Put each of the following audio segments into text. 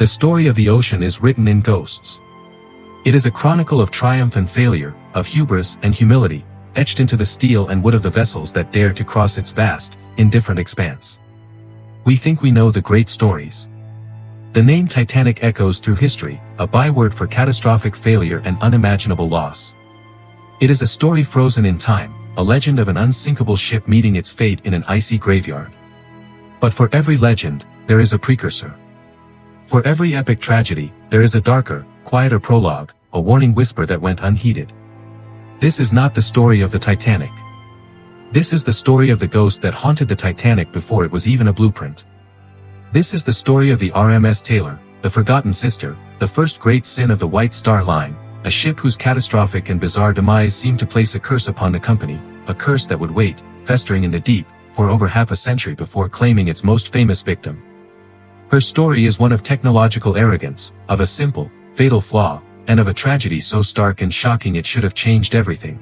The story of the ocean is written in ghosts. It is a chronicle of triumph and failure, of hubris and humility, etched into the steel and wood of the vessels that dare to cross its vast, indifferent expanse. We think we know the great stories. The name Titanic echoes through history, a byword for catastrophic failure and unimaginable loss. It is a story frozen in time, a legend of an unsinkable ship meeting its fate in an icy graveyard. But for every legend, there is a precursor. For every epic tragedy, there is a darker, quieter prologue, a warning whisper that went unheeded. This is not the story of the Titanic. This is the story of the ghost that haunted the Titanic before it was even a blueprint. This is the story of the RMS Tayleur, the forgotten sister, the first great sin of the White Star Line, a ship whose catastrophic and bizarre demise seemed to place a curse upon the company, a curse that would wait, festering in the deep, for over half a century before claiming its most famous victim. Her story is one of technological arrogance, of a simple, fatal flaw, and of a tragedy so stark and shocking it should have changed everything.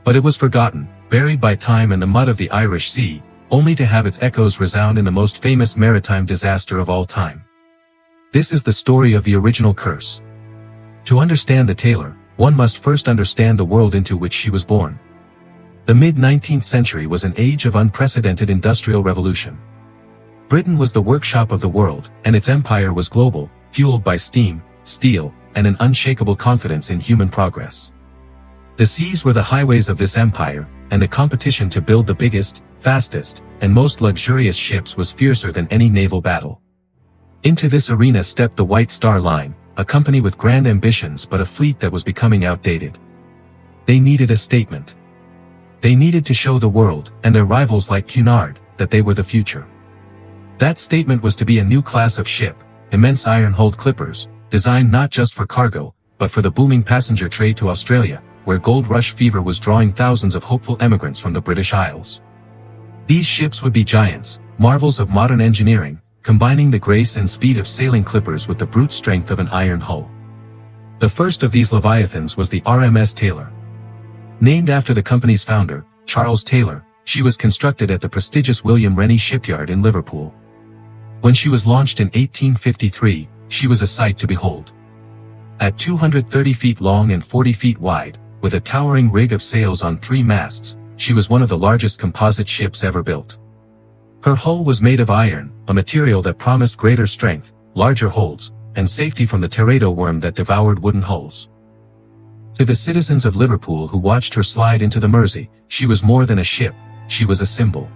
But it was forgotten, buried by time and the mud of the Irish Sea, only to have its echoes resound in the most famous maritime disaster of all time. This is the story of the original curse. To understand the Tayleur, one must first understand the world into which she was born. The mid-19th century was an age of unprecedented industrial revolution. Britain was the workshop of the world, and its empire was global, fueled by steam, steel, and an unshakable confidence in human progress. The seas were the highways of this empire, and the competition to build the biggest, fastest, and most luxurious ships was fiercer than any naval battle. Into this arena stepped the White Star Line, a company with grand ambitions but a fleet that was becoming outdated. They needed a statement. They needed to show the world, and their rivals like Cunard, that they were the future. That statement was to be a new class of ship, immense iron-hulled clippers, designed not just for cargo, but for the booming passenger trade to Australia, where gold rush fever was drawing thousands of hopeful emigrants from the British Isles. These ships would be giants, marvels of modern engineering, combining the grace and speed of sailing clippers with the brute strength of an iron hull. The first of these leviathans was the RMS Tayleur. Named after the company's founder, Charles Taylor, she was constructed at the prestigious William Rennie shipyard in Liverpool. When she was launched in 1853, she was a sight to behold. At 230 feet long and 40 feet wide, with a towering rig of sails on 3 masts, she was one of the largest composite ships ever built. Her hull was made of iron, a material that promised greater strength, larger holds, and safety from the teredo worm that devoured wooden hulls. To the citizens of Liverpool who watched her slide into the Mersey, she was more than a ship, she was a symbol.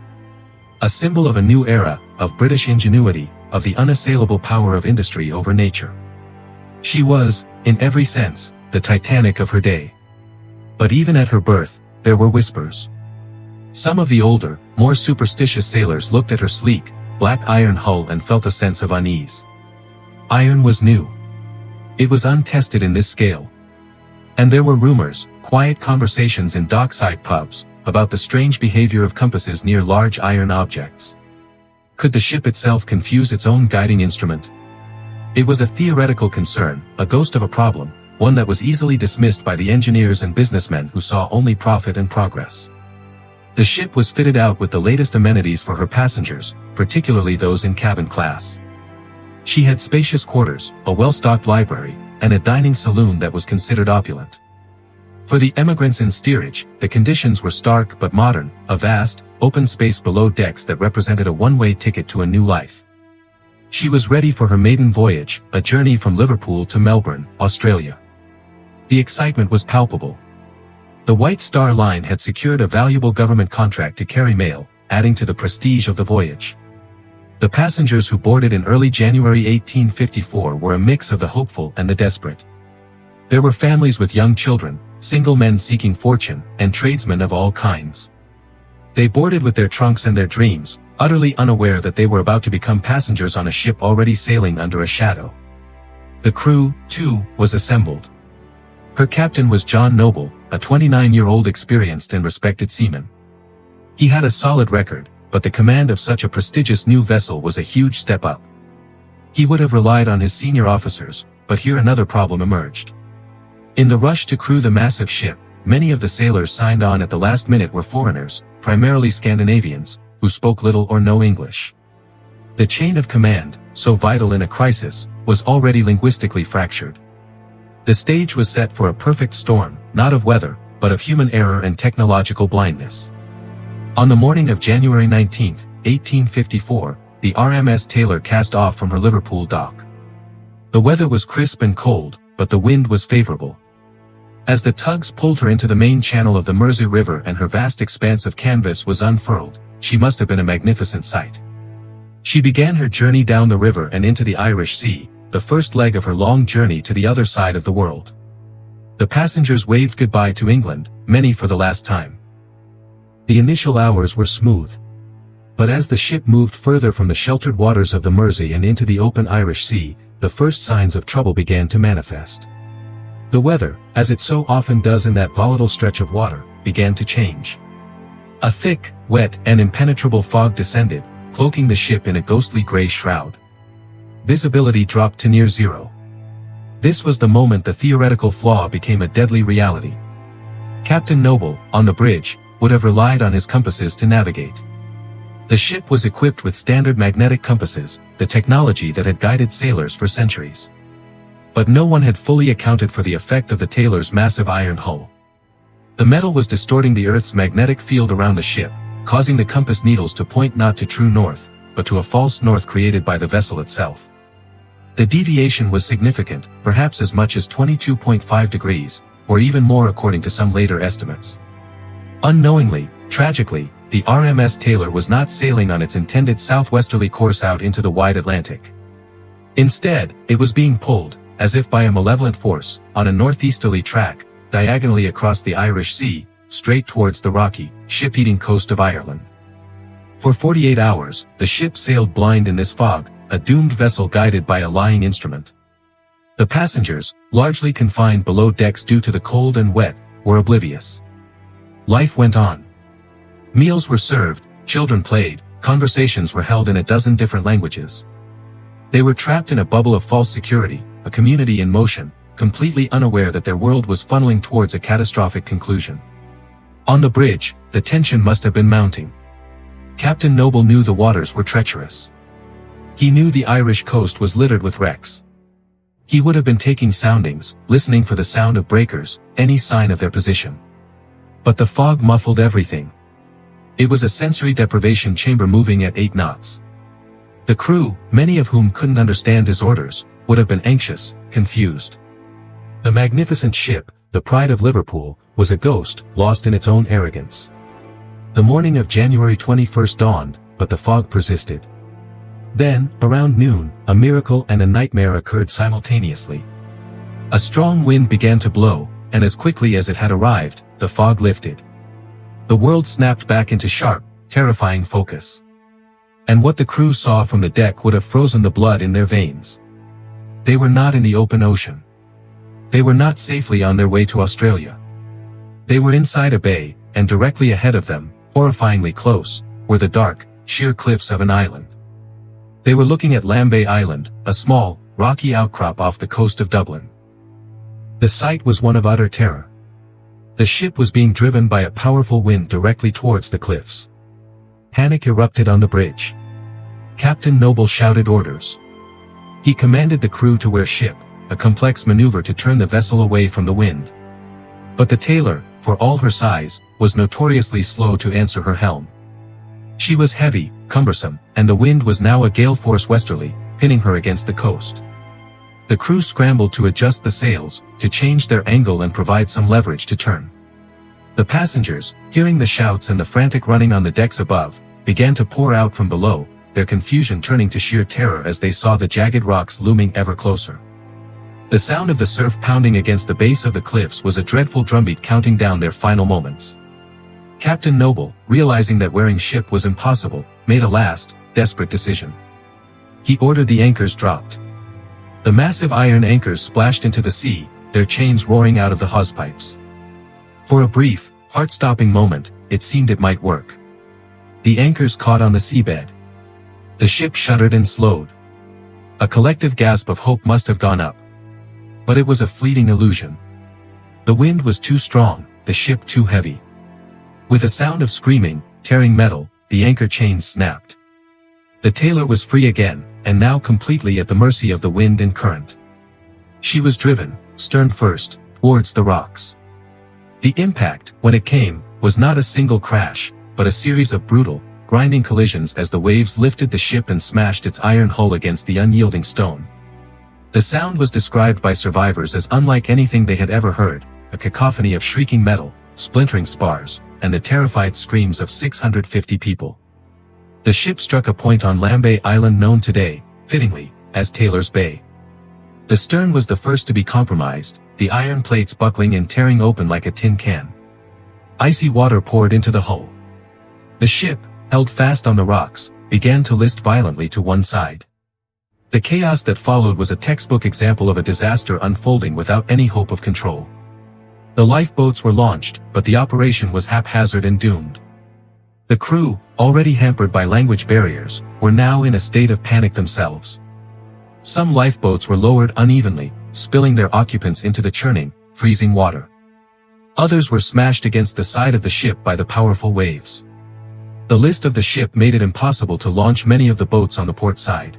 A symbol of a new era, of British ingenuity, of the unassailable power of industry over nature. She was, in every sense, the Titanic of her day. But even at her birth, there were whispers. Some of the older, more superstitious sailors looked at her sleek, black iron hull and felt a sense of unease. Iron was new. It was untested in this scale. And there were rumors, quiet conversations in dockside pubs, about the strange behavior of compasses near large iron objects. Could the ship itself confuse its own guiding instrument? It was a theoretical concern, a ghost of a problem, one that was easily dismissed by the engineers and businessmen who saw only profit and progress. The ship was fitted out with the latest amenities for her passengers, particularly those in cabin class. She had spacious quarters, a well-stocked library, and a dining saloon that was considered opulent. For the emigrants in steerage, the conditions were stark but modern, a vast, open space below decks that represented a one-way ticket to a new life. She was ready for her maiden voyage, a journey from Liverpool to Melbourne, Australia. The excitement was palpable. The White Star Line had secured a valuable government contract to carry mail, adding to the prestige of the voyage. The passengers who boarded in early January 1854 were a mix of the hopeful and the desperate. There were families with young children, single men seeking fortune, and tradesmen of all kinds. They boarded with their trunks and their dreams, utterly unaware that they were about to become passengers on a ship already sailing under a shadow. The crew, too, was assembled. Her captain was John Noble, a 29-year-old experienced and respected seaman. He had a solid record, but the command of such a prestigious new vessel was a huge step up. He would have relied on his senior officers, but here another problem emerged. In the rush to crew the massive ship, many of the sailors signed on at the last minute were foreigners, primarily Scandinavians, who spoke little or no English. The chain of command, so vital in a crisis, was already linguistically fractured. The stage was set for a perfect storm, not of weather, but of human error and technological blindness. On the morning of January 19, 1854, the RMS Tayleur cast off from her Liverpool dock. The weather was crisp and cold, but the wind was favorable. As the tugs pulled her into the main channel of the Mersey River and her vast expanse of canvas was unfurled, she must have been a magnificent sight. She began her journey down the river and into the Irish Sea, the first leg of her long journey to the other side of the world. The passengers waved goodbye to England, many for the last time. The initial hours were smooth. But as the ship moved further from the sheltered waters of the Mersey and into the open Irish Sea, the first signs of trouble began to manifest. The weather, as it so often does in that volatile stretch of water, began to change. A thick, wet, and impenetrable fog descended, cloaking the ship in a ghostly gray shroud. Visibility dropped to near zero. This was the moment the theoretical flaw became a deadly reality. Captain Noble, on the bridge, would have relied on his compasses to navigate. The ship was equipped with standard magnetic compasses, the technology that had guided sailors for centuries. But no one had fully accounted for the effect of the Tayleur's massive iron hull. The metal was distorting the Earth's magnetic field around the ship, causing the compass needles to point not to true north, but to a false north created by the vessel itself. The deviation was significant, perhaps as much as 22.5 degrees, or even more according to some later estimates. Unknowingly, tragically, the RMS Tayleur was not sailing on its intended southwesterly course out into the wide Atlantic. Instead, it was being pulled, as if by a malevolent force, on a northeasterly track, diagonally across the Irish Sea, straight towards the rocky, ship-eating coast of Ireland. For 48 hours, the ship sailed blind in this fog, a doomed vessel guided by a lying instrument. The passengers, largely confined below decks due to the cold and wet, were oblivious. Life went on. Meals were served, children played, conversations were held in a dozen different languages. They were trapped in a bubble of false security, a community in motion, completely unaware that their world was funneling towards a catastrophic conclusion. On the bridge, the tension must have been mounting. Captain Noble knew the waters were treacherous. He knew the Irish coast was littered with wrecks. He would have been taking soundings, listening for the sound of breakers, any sign of their position. But the fog muffled everything. It was a sensory deprivation chamber moving at 8 knots. The crew, many of whom couldn't understand his orders, would have been anxious, confused. The magnificent ship, the pride of Liverpool, was a ghost, lost in its own arrogance. The morning of January 21st dawned, but the fog persisted. Then, around noon, a miracle and a nightmare occurred simultaneously. A strong wind began to blow, and as quickly as it had arrived, the fog lifted. The world snapped back into sharp, terrifying focus. And what the crew saw from the deck would have frozen the blood in their veins. They were not in the open ocean. They were not safely on their way to Australia. They were inside a bay, and directly ahead of them, horrifyingly close, were the dark, sheer cliffs of an island. They were looking at Lambay Island, a small, rocky outcrop off the coast of Dublin. The sight was one of utter terror. The ship was being driven by a powerful wind directly towards the cliffs. Panic erupted on the bridge. Captain Noble shouted orders. He commanded the crew to wear ship, a complex maneuver to turn the vessel away from the wind. But the Tayleur, for all her size, was notoriously slow to answer her helm. She was heavy, cumbersome, and the wind was now a gale force westerly, pinning her against the coast. The crew scrambled to adjust the sails, to change their angle and provide some leverage to turn. The passengers, hearing the shouts and the frantic running on the decks above, began to pour out from below, their confusion turning to sheer terror as they saw the jagged rocks looming ever closer. The sound of the surf pounding against the base of the cliffs was a dreadful drumbeat counting down their final moments. Captain Noble, realizing that wearing ship was impossible, made a last, desperate decision. He ordered the anchors dropped. The massive iron anchors splashed into the sea, their chains roaring out of the hawsepipes. For a brief, heart-stopping moment, it seemed it might work. The anchors caught on the seabed. The ship shuddered and slowed. A collective gasp of hope must have gone up. But it was a fleeting illusion. The wind was too strong, the ship too heavy. With a sound of screaming, tearing metal, the anchor chains snapped. The Tayleur was free again, and now completely at the mercy of the wind and current. She was driven, stern first, towards the rocks. The impact, when it came, was not a single crash, but a series of brutal, grinding collisions as the waves lifted the ship and smashed its iron hull against the unyielding stone. The sound was described by survivors as unlike anything they had ever heard, a cacophony of shrieking metal, splintering spars, and the terrified screams of 650 people. The ship struck a point on Lambay Island known today, fittingly, as Taylor's Bay. The stern was the first to be compromised, the iron plates buckling and tearing open like a tin can. Icy water poured into the hull. The ship, held fast on the rocks, began to list violently to one side. The chaos that followed was a textbook example of a disaster unfolding without any hope of control. The lifeboats were launched, but the operation was haphazard and doomed. The crew, already hampered by language barriers, were now in a state of panic themselves. Some lifeboats were lowered unevenly, spilling their occupants into the churning, freezing water. Others were smashed against the side of the ship by the powerful waves. The list of the ship made it impossible to launch many of the boats on the port side.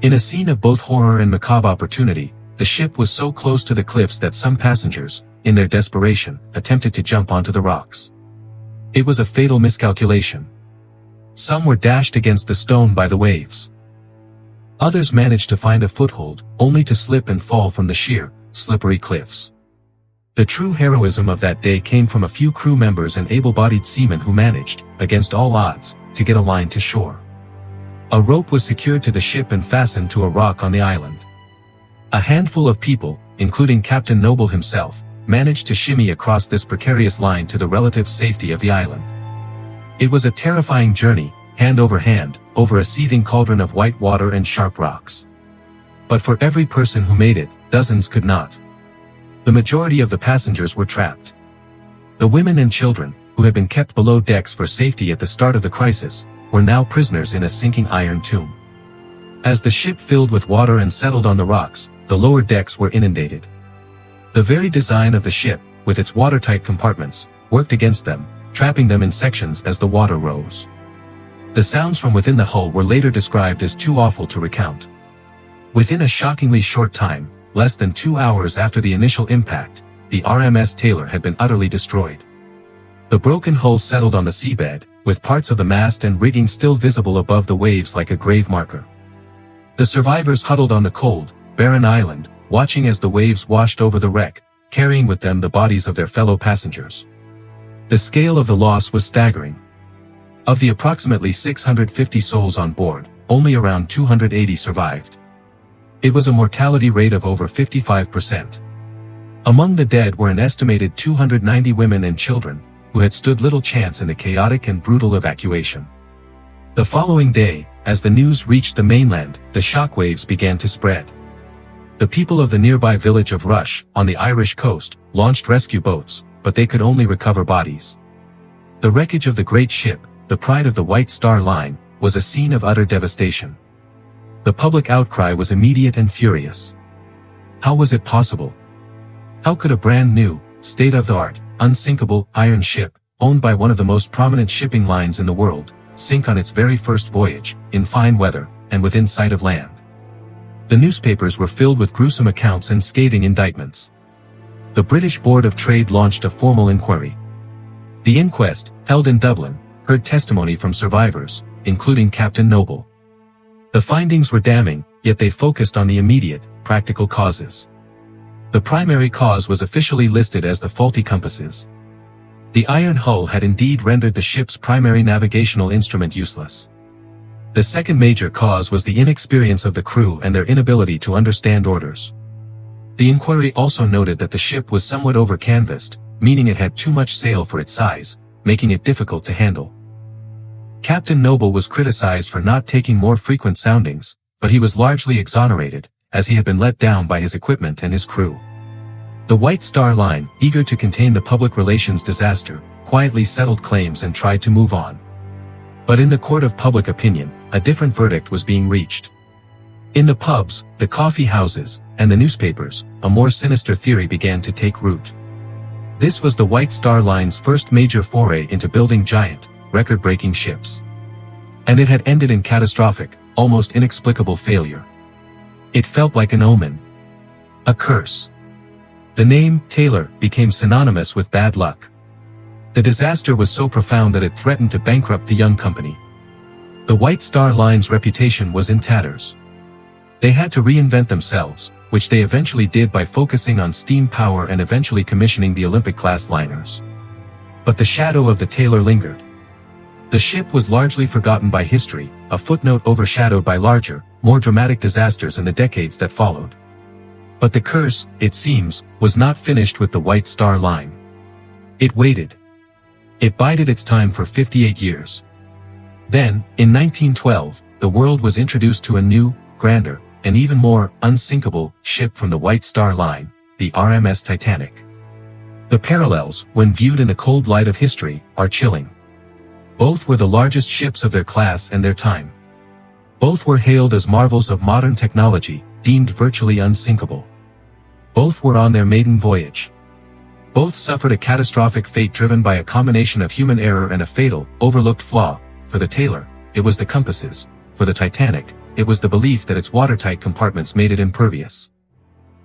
In a scene of both horror and macabre opportunity, the ship was so close to the cliffs that some passengers, in their desperation, attempted to jump onto the rocks. It was a fatal miscalculation. Some were dashed against the stone by the waves. Others managed to find a foothold, only to slip and fall from the sheer, slippery cliffs. The true heroism of that day came from a few crew members and able-bodied seamen who managed, against all odds, to get a line to shore. A rope was secured to the ship and fastened to a rock on the island. A handful of people, including Captain Noble himself, managed to shimmy across this precarious line to the relative safety of the island. It was a terrifying journey, hand over hand, over a seething cauldron of white water and sharp rocks. But for every person who made it, dozens could not. The majority of the passengers were trapped. The women and children, who had been kept below decks for safety at the start of the crisis, were now prisoners in a sinking iron tomb. As the ship filled with water and settled on the rocks, the lower decks were inundated. The very design of the ship, with its watertight compartments, worked against them, trapping them in sections as the water rose. The sounds from within the hull were later described as too awful to recount. Within a shockingly short time, less than 2 hours after the initial impact, the RMS Tayleur had been utterly destroyed. The broken hull settled on the seabed, with parts of the mast and rigging still visible above the waves like a grave marker. The survivors huddled on the cold, barren island, watching as the waves washed over the wreck, carrying with them the bodies of their fellow passengers. The scale of the loss was staggering. Of the approximately 650 souls on board, only around 280 survived. It was a mortality rate of over 55%. Among the dead were an estimated 290 women and children, who had stood little chance in the chaotic and brutal evacuation. The following day, as the news reached the mainland, the shockwaves began to spread. The people of the nearby village of Rush, on the Irish coast, launched rescue boats, but they could only recover bodies. The wreckage of the great ship, the pride of the White Star Line, was a scene of utter devastation. The public outcry was immediate and furious. How was it possible? How could a brand new, state-of-the-art, unsinkable, iron ship, owned by one of the most prominent shipping lines in the world, sink on its very first voyage, in fine weather, and within sight of land? The newspapers were filled with gruesome accounts and scathing indictments. The British Board of Trade launched a formal inquiry. The inquest, held in Dublin, heard testimony from survivors, including Captain Noble. The findings were damning, yet they focused on the immediate, practical causes. The primary cause was officially listed as the faulty compasses. The iron hull had indeed rendered the ship's primary navigational instrument useless. The second major cause was the inexperience of the crew and their inability to understand orders. The inquiry also noted that the ship was somewhat over-canvassed, meaning it had too much sail for its size, making it difficult to handle. Captain Noble was criticized for not taking more frequent soundings, but he was largely exonerated, as he had been let down by his equipment and his crew. The White Star Line, eager to contain the public relations disaster, quietly settled claims and tried to move on. But in the court of public opinion, a different verdict was being reached. In the pubs, the coffee houses, and the newspapers, a more sinister theory began to take root. This was the White Star Line's first major foray into building giant, record-breaking ships. And it had ended in catastrophic, almost inexplicable failure. It felt like an omen. A curse. The name Taylor became synonymous with bad luck. The disaster was so profound that it threatened to bankrupt the young company. The White Star Line's reputation was in tatters. They had to reinvent themselves, which they eventually did by focusing on steam power and eventually commissioning the Olympic-class liners. But the shadow of the Taylor lingered. The ship was largely forgotten by history, a footnote overshadowed by larger, more dramatic disasters in the decades that followed. But the curse, it seems, was not finished with the White Star Line. It waited. It bided its time for 58 years. Then, in 1912, the world was introduced to a new, grander, and even more unsinkable ship from the White Star Line, the RMS Titanic. The parallels, when viewed in the cold light of history, are chilling. Both were the largest ships of their class and their time. Both were hailed as marvels of modern technology, deemed virtually unsinkable. Both were on their maiden voyage. Both suffered a catastrophic fate driven by a combination of human error and a fatal, overlooked flaw. For the Taylor, it was the compasses. For the Titanic, it was the belief that its watertight compartments made it impervious.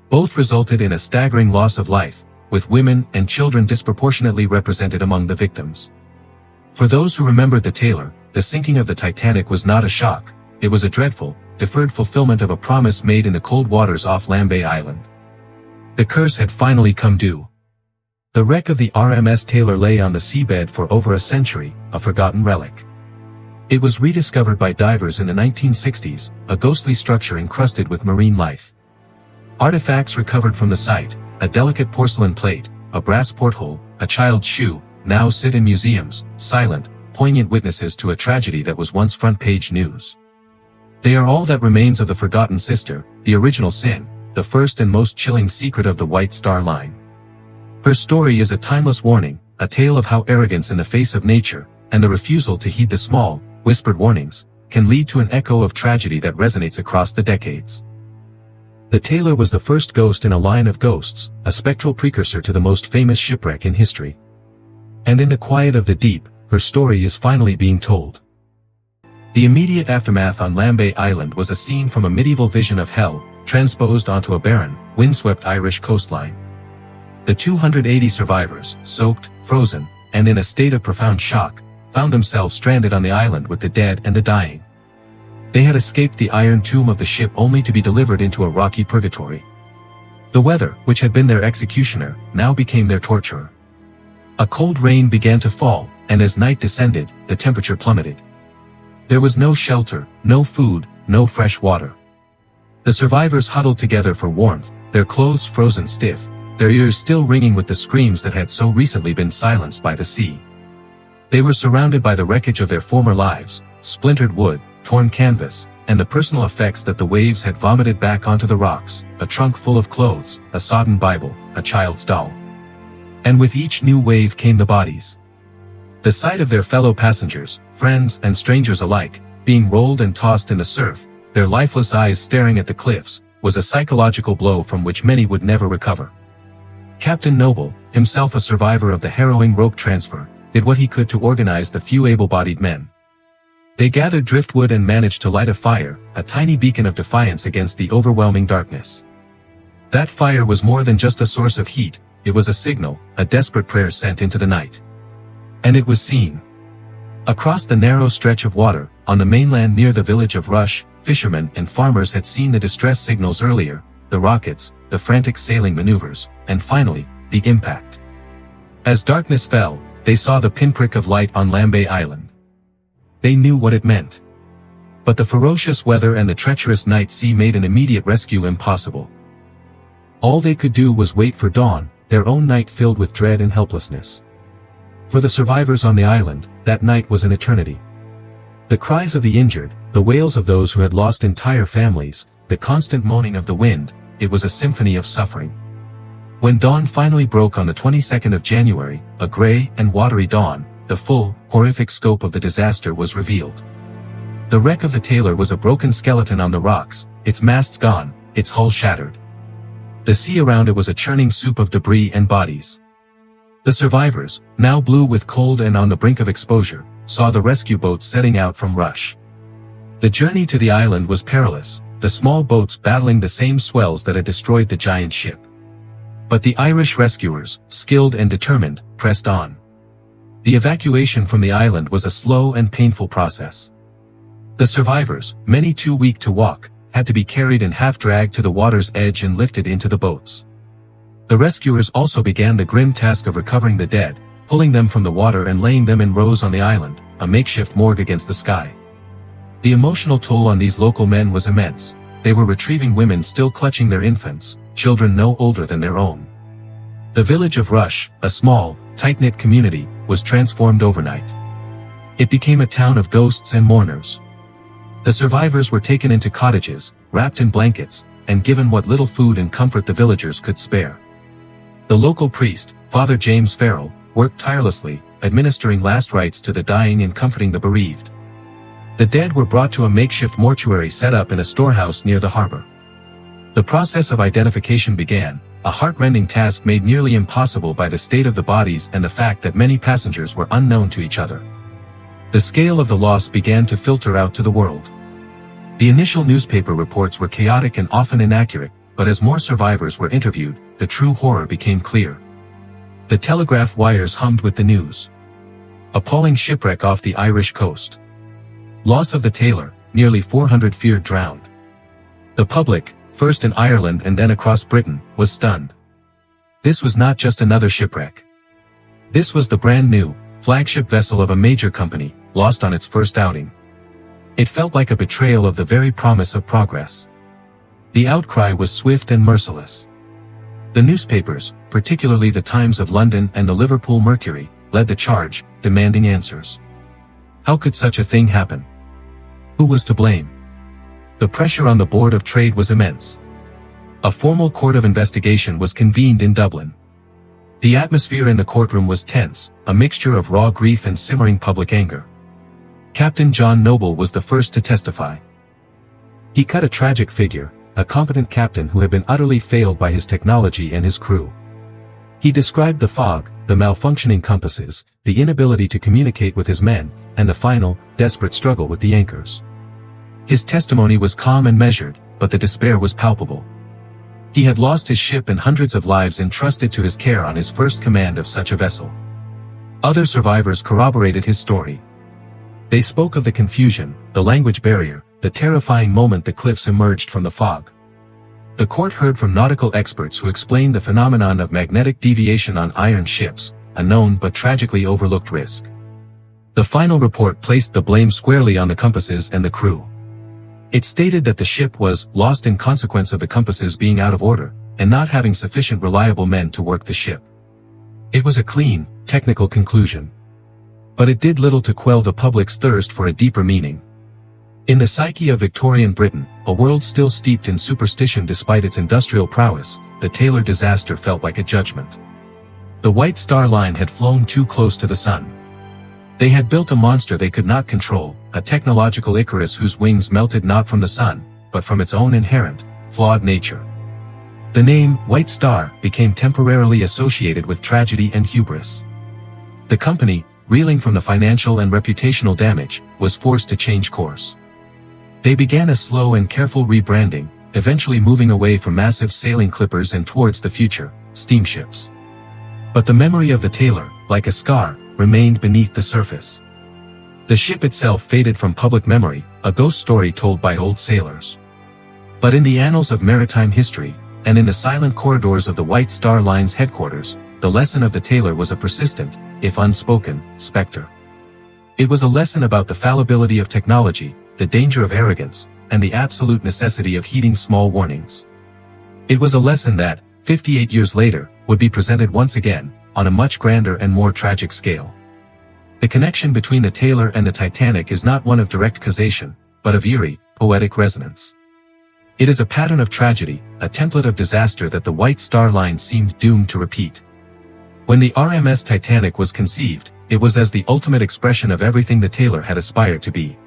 Both resulted in a staggering loss of life, with women and children disproportionately represented among the victims. For those who remembered the Taylor, the sinking of the Titanic was not a shock, it was a dreadful, deferred fulfillment of a promise made in the cold waters off Lambay Island. The curse had finally come due. The wreck of the RMS Taylor lay on the seabed for over a century, a forgotten relic. It was rediscovered by divers in the 1960s, a ghostly structure encrusted with marine life. Artifacts recovered from the site, a delicate porcelain plate, a brass porthole, a child's shoe, now sit in museums, silent, poignant witnesses to a tragedy that was once front-page news. They are all that remains of the forgotten sister, the original sin, the first and most chilling secret of the White Star Line. Her story is a timeless warning, a tale of how arrogance in the face of nature, and the refusal to heed the small, whispered warnings, can lead to an echo of tragedy that resonates across the decades. The Taylor was the first ghost in a line of ghosts, a spectral precursor to the most famous shipwreck in history. And in the quiet of the deep, her story is finally being told. The immediate aftermath on Lambay Island was a scene from a medieval vision of hell, transposed onto a barren, windswept Irish coastline. The 280 survivors, soaked, frozen, and in a state of profound shock, found themselves stranded on the island with the dead and the dying. They had escaped the iron tomb of the ship only to be delivered into a rocky purgatory. The weather, which had been their executioner, now became their torturer. A cold rain began to fall, and as night descended, the temperature plummeted. There was no shelter, no food, no fresh water. The survivors huddled together for warmth, their clothes frozen stiff, their ears still ringing with the screams that had so recently been silenced by the sea. They were surrounded by the wreckage of their former lives, splintered wood, torn canvas, and the personal effects that the waves had vomited back onto the rocks, a trunk full of clothes, a sodden Bible, a child's doll. And with each new wave came the bodies. The sight of their fellow passengers, friends and strangers alike, being rolled and tossed in the surf, their lifeless eyes staring at the cliffs, was a psychological blow from which many would never recover. Captain Noble, himself a survivor of the harrowing rope transfer, did what he could to organize the few able-bodied men. They gathered driftwood and managed to light a fire, a tiny beacon of defiance against the overwhelming darkness. That fire was more than just a source of heat, it was a signal, a desperate prayer sent into the night. And it was seen. Across the narrow stretch of water, on the mainland near the village of Rush, fishermen and farmers had seen the distress signals earlier, the rockets, the frantic sailing maneuvers, and finally, the impact. As darkness fell, they saw the pinprick of light on Lambay Island. They knew what it meant. But the ferocious weather and the treacherous night sea made an immediate rescue impossible. All they could do was wait for dawn, their own night filled with dread and helplessness. For the survivors on the island, that night was an eternity. The cries of the injured, the wails of those who had lost entire families, the constant moaning of the wind, it was a symphony of suffering. When dawn finally broke on the 22nd of January, a gray and watery dawn, the full, horrific scope of the disaster was revealed. The wreck of the Taylor was a broken skeleton on the rocks, its masts gone, its hull shattered. The sea around it was a churning soup of debris and bodies. The survivors, now blue with cold and on the brink of exposure, saw the rescue boats setting out from Rush. The journey to the island was perilous, the small boats battling the same swells that had destroyed the giant ship. But the Irish rescuers, skilled and determined, pressed on. The evacuation from the island was a slow and painful process. The survivors, many too weak to walk, had to be carried and half-dragged to the water's edge and lifted into the boats. The rescuers also began the grim task of recovering the dead, pulling them from the water and laying them in rows on the island, a makeshift morgue against the sky. The emotional toll on these local men was immense. They were retrieving women still clutching their infants, children no older than their own. The village of Rush, a small, tight-knit community, was transformed overnight. It became a town of ghosts and mourners. The survivors were taken into cottages, wrapped in blankets, and given what little food and comfort the villagers could spare. The local priest, Father James Farrell, worked tirelessly, administering last rites to the dying and comforting the bereaved. The dead were brought to a makeshift mortuary set up in a storehouse near the harbor. The process of identification began, a heart-rending task made nearly impossible by the state of the bodies and the fact that many passengers were unknown to each other. The scale of the loss began to filter out to the world. The initial newspaper reports were chaotic and often inaccurate, but as more survivors were interviewed, the true horror became clear. The telegraph wires hummed with the news. Appalling shipwreck off the Irish coast. Loss of the Tayleur, nearly 400 feared drowned. The public, first in Ireland and then across Britain, was stunned. This was not just another shipwreck. This was the brand new, flagship vessel of a major company, lost on its first outing. It felt like a betrayal of the very promise of progress. The outcry was swift and merciless. The newspapers, particularly the Times of London and the Liverpool Mercury, led the charge, demanding answers. How could such a thing happen? Who was to blame? The pressure on the Board of Trade was immense. A formal court of investigation was convened in Dublin. The atmosphere in the courtroom was tense, a mixture of raw grief and simmering public anger. Captain John Noble was the first to testify. He cut a tragic figure, a competent captain who had been utterly failed by his technology and his crew. He described the fog, the malfunctioning compasses, the inability to communicate with his men, and the final, desperate struggle with the anchors. His testimony was calm and measured, but the despair was palpable. He had lost his ship and hundreds of lives entrusted to his care on his first command of such a vessel. Other survivors corroborated his story. They spoke of the confusion, the language barrier, the terrifying moment the cliffs emerged from the fog. The court heard from nautical experts who explained the phenomenon of magnetic deviation on iron ships, a known but tragically overlooked risk. The final report placed the blame squarely on the compasses and the crew. It stated that the ship was lost in consequence of the compasses being out of order, and not having sufficient reliable men to work the ship. It was a clean, technical conclusion. But it did little to quell the public's thirst for a deeper meaning. In the psyche of Victorian Britain, a world still steeped in superstition despite its industrial prowess, the Tayleur disaster felt like a judgment. The White Star Line had flown too close to the sun. They had built a monster they could not control, a technological Icarus whose wings melted not from the sun, but from its own inherent, flawed nature. The name, White Star, became temporarily associated with tragedy and hubris. The company, reeling from the financial and reputational damage, was forced to change course. They began a slow and careful rebranding, eventually moving away from massive sailing clippers and towards the future, steamships. But the memory of the Tayleur, like a scar, remained beneath the surface. The ship itself faded from public memory, a ghost story told by old sailors. But in the annals of maritime history, and in the silent corridors of the White Star Line's headquarters, the lesson of the Tayleur was a persistent, if unspoken, specter. It was a lesson about the fallibility of technology, the danger of arrogance, and the absolute necessity of heeding small warnings. It was a lesson that, 58 years later, would be presented once again, on a much grander and more tragic scale. The connection between the Tayleur and the Titanic is not one of direct causation, but of eerie, poetic resonance. It is a pattern of tragedy, a template of disaster that the White Star Line seemed doomed to repeat. When the RMS Titanic was conceived, it was as the ultimate expression of everything the Tayleur had aspired to be.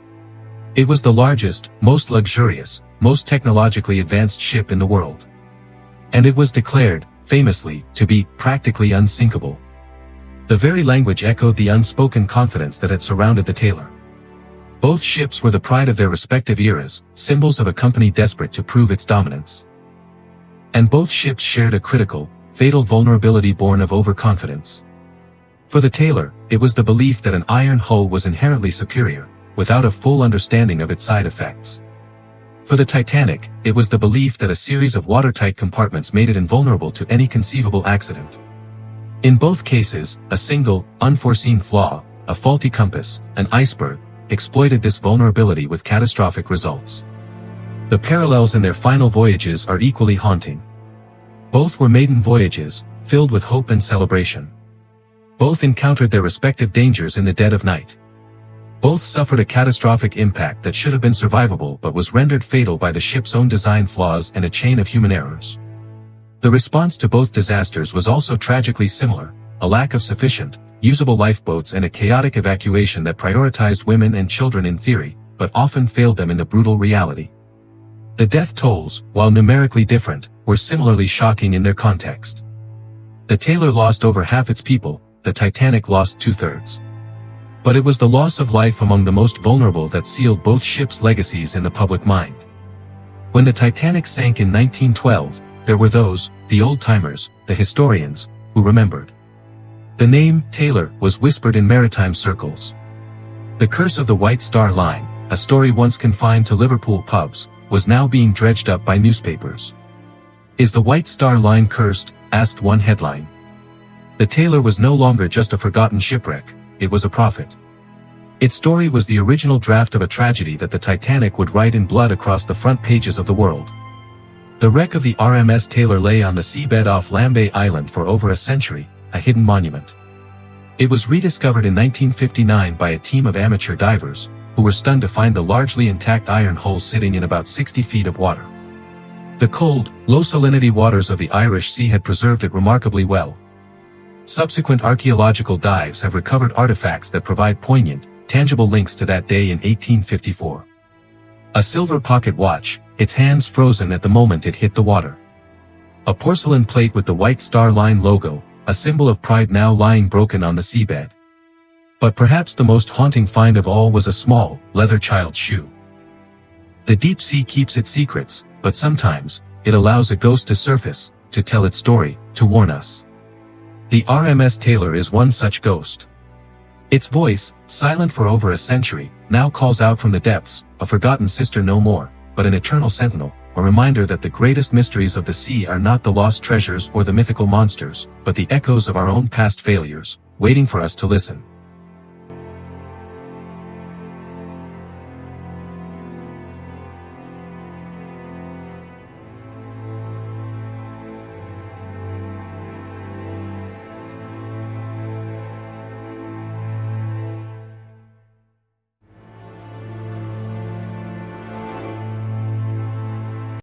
It was the largest, most luxurious, most technologically advanced ship in the world. And it was declared, famously, to be practically unsinkable. The very language echoed the unspoken confidence that had surrounded the Tayleur. Both ships were the pride of their respective eras, symbols of a company desperate to prove its dominance. And both ships shared a critical, fatal vulnerability born of overconfidence. For the Tayleur, it was the belief that an iron hull was inherently superior, without a full understanding of its side effects. For the Titanic, it was the belief that a series of watertight compartments made it invulnerable to any conceivable accident. In both cases, a single, unforeseen flaw, a faulty compass, an iceberg, exploited this vulnerability with catastrophic results. The parallels in their final voyages are equally haunting. Both were maiden voyages, filled with hope and celebration. Both encountered their respective dangers in the dead of night. Both suffered a catastrophic impact that should have been survivable but was rendered fatal by the ship's own design flaws and a chain of human errors. The response to both disasters was also tragically similar: a lack of sufficient, usable lifeboats and a chaotic evacuation that prioritized women and children in theory, but often failed them in the brutal reality. The death tolls, while numerically different, were similarly shocking in their context. The Tayleur lost over half its people, the Titanic lost 2/3. But it was the loss of life among the most vulnerable that sealed both ships' legacies in the public mind. When the Titanic sank in 1912, there were those, the old-timers, the historians, who remembered. The name, Tayleur, was whispered in maritime circles. The curse of the White Star Line, a story once confined to Liverpool pubs, was now being dredged up by newspapers. "Is the White Star Line cursed?" asked one headline. The Tayleur was no longer just a forgotten shipwreck, it was a prophet. Its story was the original draft of a tragedy that the Titanic would write in blood across the front pages of the world. The wreck of the RMS Tayleur lay on the seabed off Lambay Island for over a century, a hidden monument. It was rediscovered in 1959 by a team of amateur divers, who were stunned to find the largely intact iron hull sitting in about 60 feet of water. The cold, low-salinity waters of the Irish Sea had preserved it remarkably well. Subsequent archaeological dives have recovered artifacts that provide poignant, tangible links to that day in 1854. A silver pocket watch, its hands frozen at the moment it hit the water. A porcelain plate with the White Star Line logo, a symbol of pride now lying broken on the seabed. But perhaps the most haunting find of all was a small, leather child's shoe. The deep sea keeps its secrets, but sometimes, it allows a ghost to surface, to tell its story, to warn us. The RMS Tayleur is one such ghost. Its voice, silent for over a century, now calls out from the depths, a forgotten sister no more, but an eternal sentinel, a reminder that the greatest mysteries of the sea are not the lost treasures or the mythical monsters, but the echoes of our own past failures, waiting for us to listen.